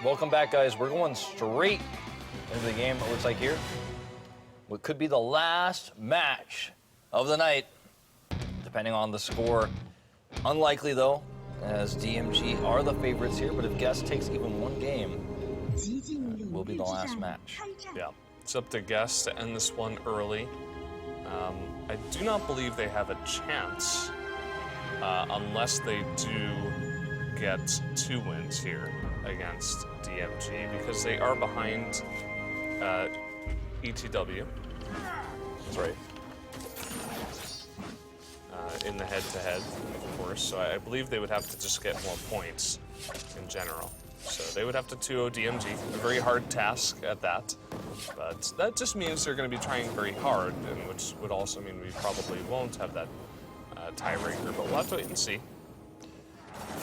Welcome back, guys. We're going straight into the game, it looks like here. What could be the last match of the night, depending on the score. Unlikely, though, as DMG are the favorites here, but if Guest takes even one game, it will be the last match. Yeah, it's up to Guest to end this one early. I do not believe they have a chance unless they do get 2 wins here against DMG, because they are behind ETW. That's right. In the head-to-head, of course, so I believe they would have to just get more points in general. So they would have to 2-0 DMG, a very hard task at that, but that just means they're going to be trying very hard, and which would also mean we probably won't have that tiebreaker, but we'll have to wait and see.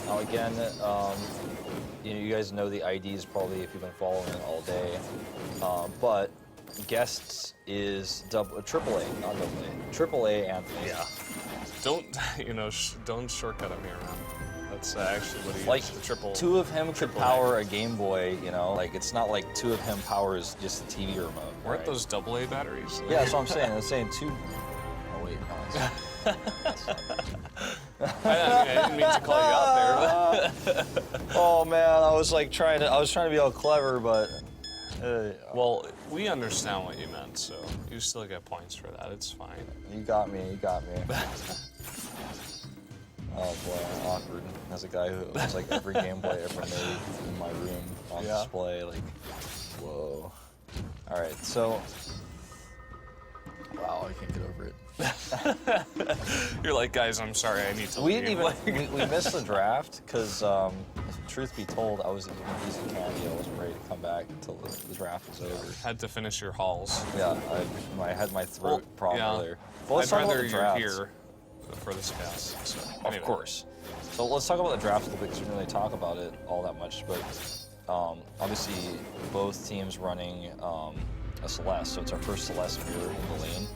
Now again, you guys know the IDs probably if you've been following it all day, but Guests is AAA, not AA, AAA Anthony. Yeah. Don't, don't shortcut him here, man. That's actually what he like is, the triple. 2 of him could AAA. power a Game Boy, like it's not like 2 of him powers just the TV remote. Weren't right? those AA batteries? Yeah, that's what I'm saying. I'm saying 2. Oh wait, no. I didn't mean to call you out there. But Oh man, I was trying to be all clever, but. well, we understand what you meant, so you still get points for that. It's fine. You got me. Oh boy, awkward. As a guy who owns every Game Boy ever made in my room on display, whoa. All right, so. Wow, I can't get over it. You're like, guys, I'm sorry, I need to We leave. didn't even we missed the draft because, truth be told, I was eating easy candy. I wasn't ready to come back until the draft was over. Had to finish your halls. Yeah, I had my throat problem yeah. earlier. Well, let's I'd talk about rather the you're draft. here for this cast. So, anyway. Of course. So let's talk about the draft a little bit because we didn't really talk about it all that much. But obviously, both teams running a Celeste, so it's our first Celeste mirror in the lane.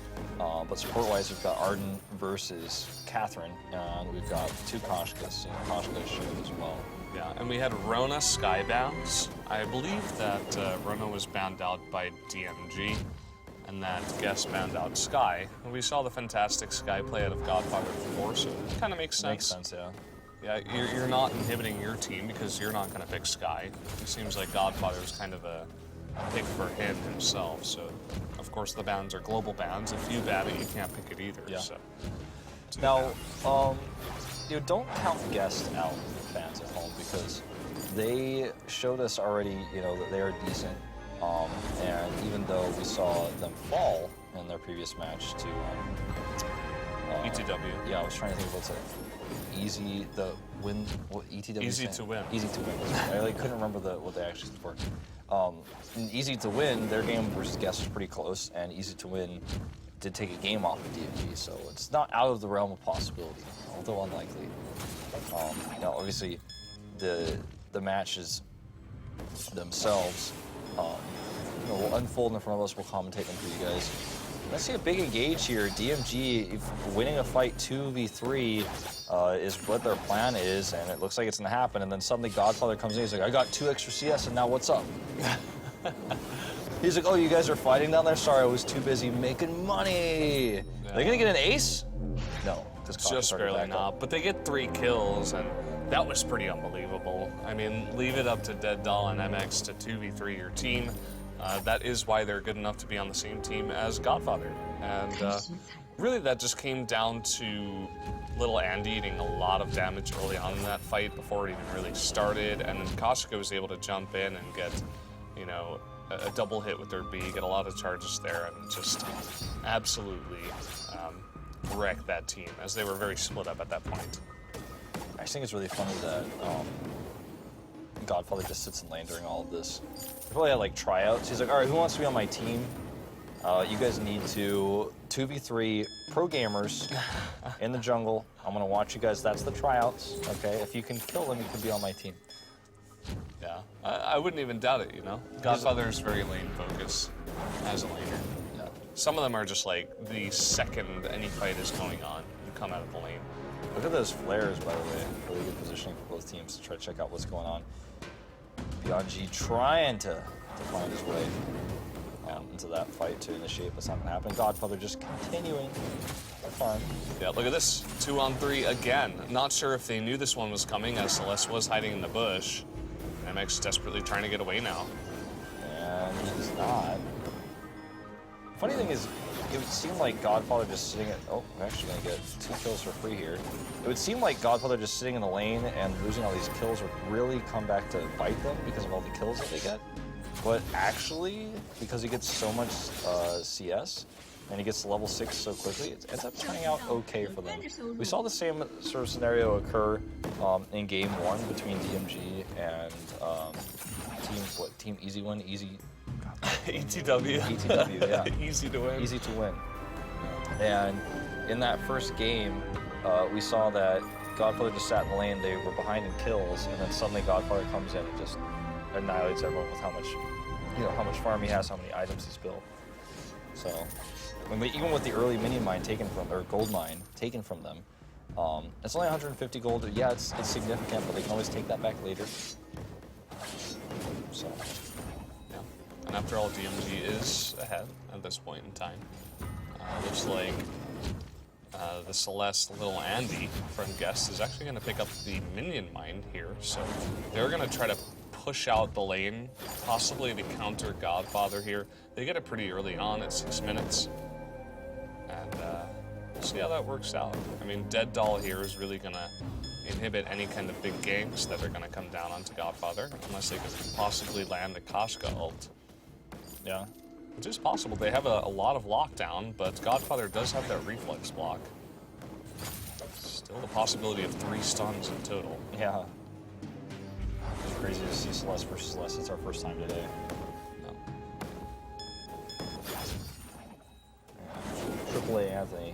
But support-wise, we've got Arden versus Catherine, and we've got 2 Koshkas, and Koshka is shared as well. Yeah, and we had Rona Skybounds. I believe that Rona was banned out by DMG, and that Guest banned out Sky. And we saw the fantastic Sky play out of Godfather 4, so it kind of makes sense. Makes sense, yeah. Yeah, you're not inhibiting your team because you're not going to pick Sky. It seems like Godfather was kind of a pick for him himself, so of course the bans are global bans. If you ban it, you can't pick it either. Yeah. So. Now, don't count Guest out, fans at home, because they showed us already, that they are decent. And even though we saw them fall in their previous match to ETW. Yeah, I was trying to think of what's easy the win. What ETW? Easy to win. Easy to win. I couldn't remember what they actually stood for. In Easy to Win, their game versus Guest was pretty close, and Easy to Win did take a game off of DMG, so it's not out of the realm of possibility, although unlikely. Obviously, the matches themselves will unfold in front of us. We'll commentate them for you guys. Let's see a big engage here. DMG if winning a fight 2v3 is what their plan is, and it looks like it's gonna happen. And then suddenly Godfather comes in. He's like, "I got 2 extra CS, and now what's up?" He's like, "Oh, you guys are fighting down there? Sorry, I was too busy making money." Yeah. They're gonna get an ace? No, just barely not. But they get 3 kills, and that was pretty unbelievable. I mean, leave it up to Dead Doll and MX to 2v3 your team. That is why they're good enough to be on the same team as Godfather. And really that just came down to little Andy eating a lot of damage early on in that fight before it even really started. And then Koshka was able to jump in and get, a double hit with their B, get a lot of charges there, and just absolutely wreck that team, as they were very split up at that point. I just think it's really funny that Godfather just sits in lane during all of this. He probably had tryouts. He's like, "All right, who wants to be on my team? You guys need to 2v3 pro gamers in the jungle. I'm gonna watch you guys. That's the tryouts. Okay, if you can kill them, you can be on my team." Yeah, I wouldn't even doubt it. Godfather is very lane focused as a laner. Yeah. Some of them are just the second any fight is going on, you come out of the lane. Look at those flares, by the way. Really good positioning for both teams to try to check out what's going on. DMG trying to find his way into that fight to initiate, but it's not going to happen. Godfather just continuing the farm. Yeah, look at this. 2-on-3 again. Not sure if they knew this one was coming, as Celeste was hiding in the bush. MX desperately trying to get away now. And he's not. Funny thing is, it would seem like Godfather just sitting at... Oh, we're actually going to get 2 kills for free here. It would seem like Godfather just sitting in the lane and losing all these kills would really come back to bite them because of all the kills that they get. But actually, because he gets so much CS, and he gets to level 6 so quickly, it ends up turning out okay for them. We saw the same sort of scenario occur in Game 1 between DMG and Team Easy Win? ETW. ETW, yeah. Easy to win. Easy to win. And in that first game, we saw that Godfather just sat in the lane, they were behind in kills, and then suddenly Godfather comes in and just annihilates everyone with how much farm he has, how many items he's built. So, I mean, even with the early mini mine taken from, or gold mine taken from them, it's only 150 gold. Yeah, it's significant, but they can always take that back later. So, yeah. And after all, DMG is ahead at this point in time. Looks like the Celeste little Andy from Guest is actually going to pick up the minion mine here. So they're going to try to push out the lane, possibly to counter Godfather here. They get it pretty early on at 6 minutes. And we'll see how that works out. I mean, Dead Doll here is really going to inhibit any kind of big ganks that are going to come down onto Godfather, unless they could possibly land a Koshka ult. yeah. Which is possible. They have a lot of lockdown, but Godfather does have that reflex block. Still the possibility of 3 stuns in total. Yeah. It's crazy to see Celeste versus Celeste. It's our first time today. AAA Anthony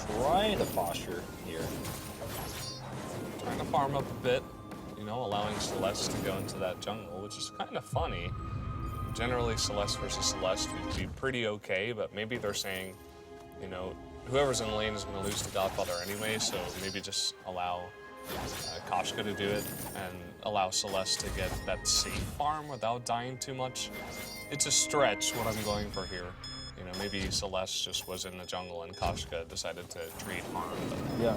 trying to posture here. Trying to farm up a bit, you know, allowing Celeste to go into that jungle, which is kind of funny. Generally, Celeste versus Celeste would be pretty okay, but maybe they're saying, you know, whoever's in the lane is going to lose to Godfather anyway, so maybe just allow Koshka to do it and allow Celeste to get that safe farm without dying too much. It's a stretch what I'm going for here. You know, maybe Celeste just was in the jungle and Koshka decided to trade harm. Yeah.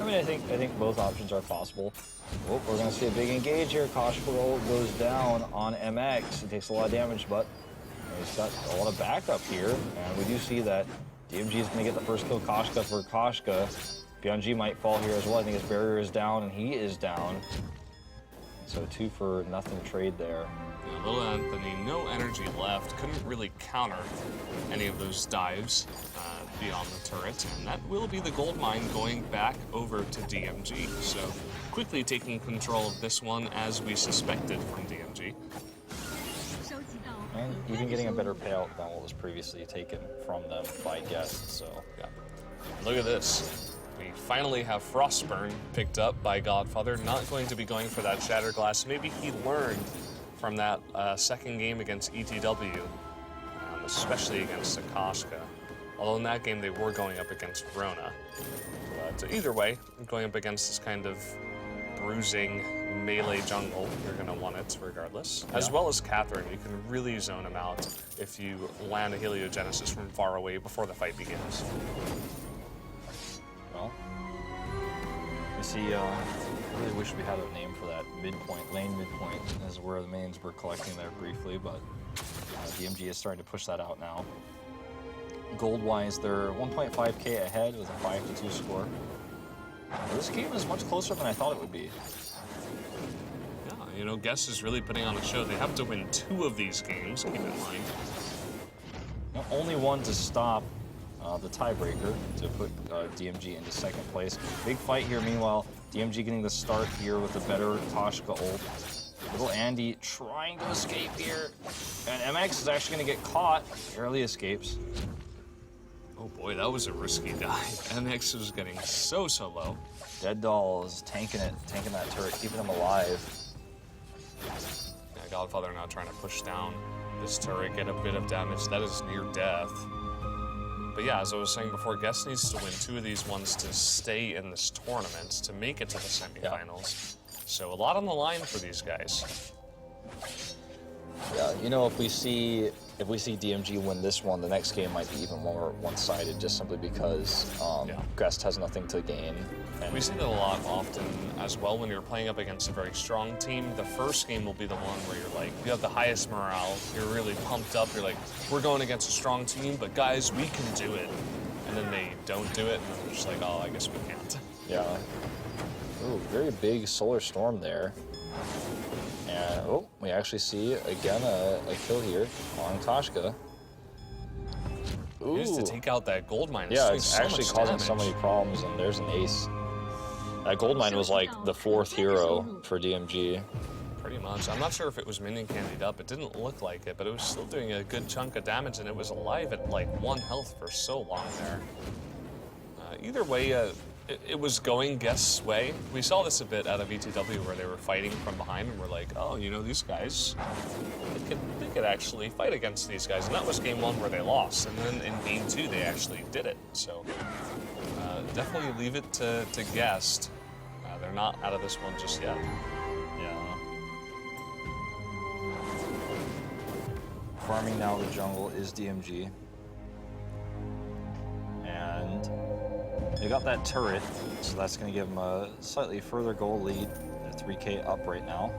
I mean, I think both options are possible. Oh, we're going to see a big engage here. Koshka goes down on MX. He takes a lot of damage, but he's got a lot of backup here. And we do see that DMG is going to get the first kill Koshka for Koshka. DMG might fall here as well. I think his barrier is down, and he is down. So 2 for nothing trade there. Yeah, little Anthony, no energy left. Couldn't really counter any of those dives beyond the turret. And that will be the gold mine going back over to DMG. So quickly taking control of this one, as we suspected from DMG. And even getting a better payout than what was previously taken from them by Guest. So yeah, look at this. We finally have Frostburn picked up by Godfather. Not going to be going for that Shattered Glass. Maybe he learned from that second game against ETW, especially against Koshka. Although in that game they were going up against Rona. But either way, going up against this kind of bruising melee jungle, you're going to want it regardless. Yeah. As well as Catherine, you can really zone him out if you land a Heliogenesis from far away before the fight begins. Well, you see, I really wish we had a name for that midpoint, lane midpoint, is where the mains were collecting there briefly, but DMG is starting to push that out now. Gold-wise, they're 1.5k ahead with a 5-2 score. This game is much closer than I thought it would be. Yeah, you know, Guess is really putting on a show. They have to win 2 of these games, keep in mind. Only one to stop the tiebreaker to put DMG into second place. Big fight here, meanwhile. DMG getting the start here with a better Koshka ult. Little Andy trying to escape here. And MX is actually going to get caught. Barely escapes. Oh boy, that was a risky dive. MX was getting so low. Dead Doll is tanking it, tanking that turret, keeping him alive. Yeah, Godfather now trying to push down this turret, get a bit of damage. That is near death. But yeah, as I was saying before, Guest needs to win 2 of these ones to stay in this tournament, to make it to the semifinals. So a lot on the line for these guys. Yeah, you know, if we see DMG win this one, the next game might be even more one-sided, just simply because Guest has nothing to gain. And we see that a lot often as well when you're playing up against a very strong team. The first game will be the one where you're like, you have the highest morale, you're really pumped up, you're like, we're going against a strong team, but guys, we can do it. And then they don't do it, and then they're just like, oh, I guess we can't. Yeah. Ooh, very big solar storm there. And, oh, we actually see, again, a kill here on Koshka. Ooh. He needs to take out that gold mine. Yeah, it's actually causing so many problems, and there's an ace. That gold mine was like the 4th hero for DMG. Pretty much. I'm not sure if it was minion candied up. It didn't look like it, but it was still doing a good chunk of damage, and it was alive at like 1 health for so long there. Either way, it was going Guest's way. We saw this a bit out of ETW where they were fighting from behind, and we're like, oh, you know, these guys, they could actually fight against these guys. And that was game 1 where they lost. And then in game 2, they actually did it. So definitely leave it to Guest. They're not out of this one just yet. Yeah. Farming now the jungle is DMG. And they got that turret, so that's going to give them a slightly further goal lead. They're 3K up right now.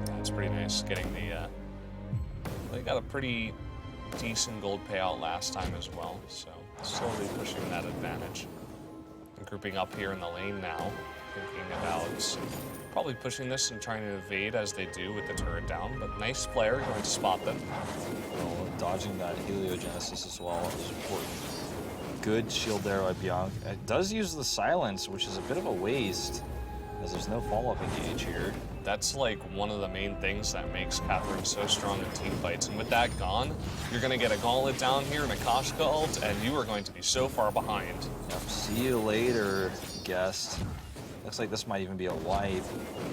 That's pretty nice, getting the... they got a pretty decent gold payout last time as well, so slowly pushing that advantage. And grouping up here in the lane now, thinking about probably pushing this and trying to evade as they do with the turret down, but nice player going to spot them. Well, dodging that heliogenesis as well is important. Good shield there by Bianc. It does use the silence, which is a bit of a waste, as there's no follow-up engage here. That's like one of the main things that makes Catherine so strong in team fights. And with that gone, you're going to get a gauntlet down here and a Koshka ult, and you are going to be so far behind. Yep, see you later, Guest. Looks like this might even be a wipe.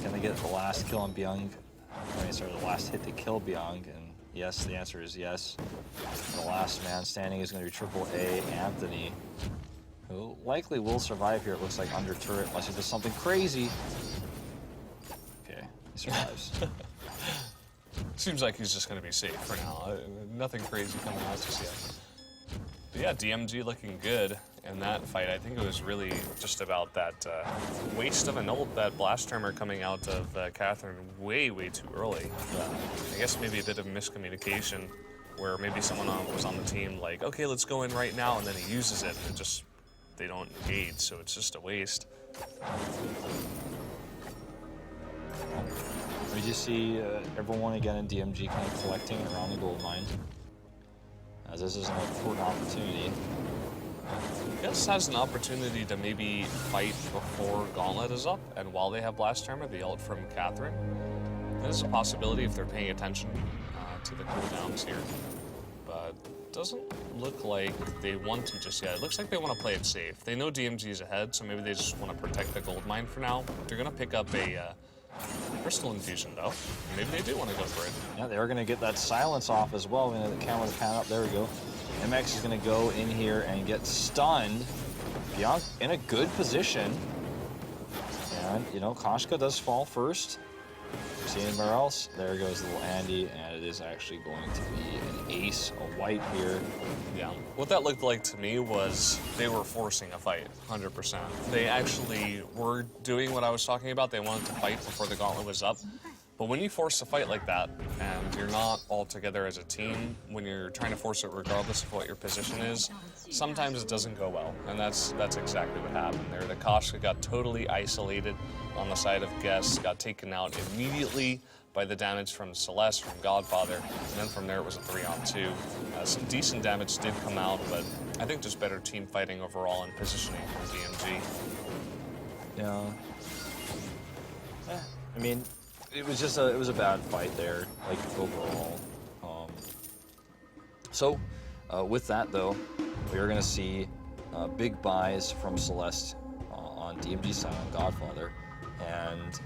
Can they get the last kill on Bianc? I mean, sorry, the last hit to kill Bianc, and yes, the answer is yes. The last man standing is going to be AAA Anthony, who likely will survive here, it looks like, under turret, unless he does something crazy. Okay, he survives. Seems like he's just going to be safe for now. Nothing crazy coming out just yet. But yeah, DMG looking good in that fight. I think it was really just about that waste of an ult, that blast tremor coming out of Catherine way too early. I guess maybe a bit of miscommunication where maybe someone was on the team like, okay, let's go in right now, and then he uses it, and they don't engage, so it's just a waste. We just see everyone again in DMG kind of collecting around the gold mine, as this is an important opportunity. Guest has an opportunity to maybe fight before Gauntlet is up, and while they have Blast Tremor, the ult from Catherine. That is a possibility if they're paying attention to the cooldowns here. But doesn't look like they want to just yet. It looks like they want to play it safe. They know DMG is ahead, so maybe they just want to protect the gold mine for now. They're going to pick up a crystal infusion, though. Maybe they do want to go for it. Yeah, they're going to get that silence off as well. We're going to the camera pan up. There we go. MX is going to go in here and get stunned. Bianc in a good position. And, you know, Koshka does fall first. See anywhere else? There goes little Andy, and it is actually going to be an ace, a wipe here. Yeah. What that looked like to me was they were forcing a fight, 100%. They actually were doing what I was talking about. They wanted to fight before the gauntlet was up. But when you force a fight like that, and you're not all together as a team, when you're trying to force it regardless of what your position is, sometimes it doesn't go well. And that's exactly what happened there. The Koshka got totally isolated on the side of Guest, got taken out immediately by the damage from Celeste, from Godfather, and then from there it was a 3-on-2. Some decent damage did come out, but I think just better team fighting overall and positioning from DMG. Yeah. I mean, it was just it was a bad fight there, like overall. So, with that though, we are going to see big buys from Celeste on DMG side on Godfather, and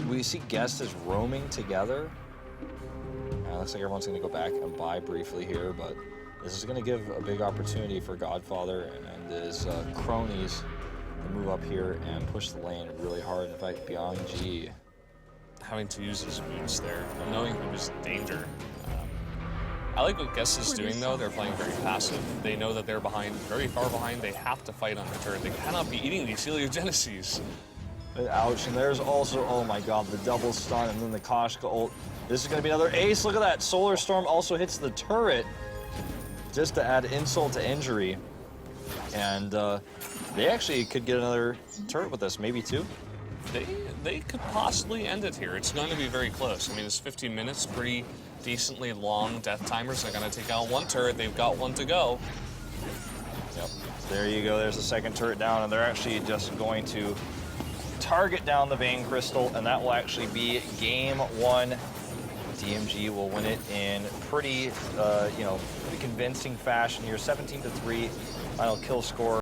we see Guest is roaming together. Looks like everyone's going to go back and buy briefly here, but this is going to give a big opportunity for Godfather and his cronies to move up here and push the lane really hard. In fact, DMG having to use his boots there, knowing he was in danger. I like what Guess is doing though. They're playing very passive. They know that they're behind, very far behind. They have to fight on the turret. They cannot be eating these Heliogenesis. Ouch, and there's also, oh my god, the double stun and then the Koshka ult. This is going to be another ace. Look at that. Solar Storm also hits the turret just to add insult to injury. And they actually could get another turret with this, maybe two. They could possibly end it here. It's going to be very close. I mean, it's 15 minutes, pretty decently long death timers. They're going to take out one turret. They've got one to go. Yep. There you go. There's the second turret down, and they're actually just going to target down the Vein Crystal, and that will actually be game one. DMG will win it in pretty, pretty convincing fashion here. 17-3 final kill score.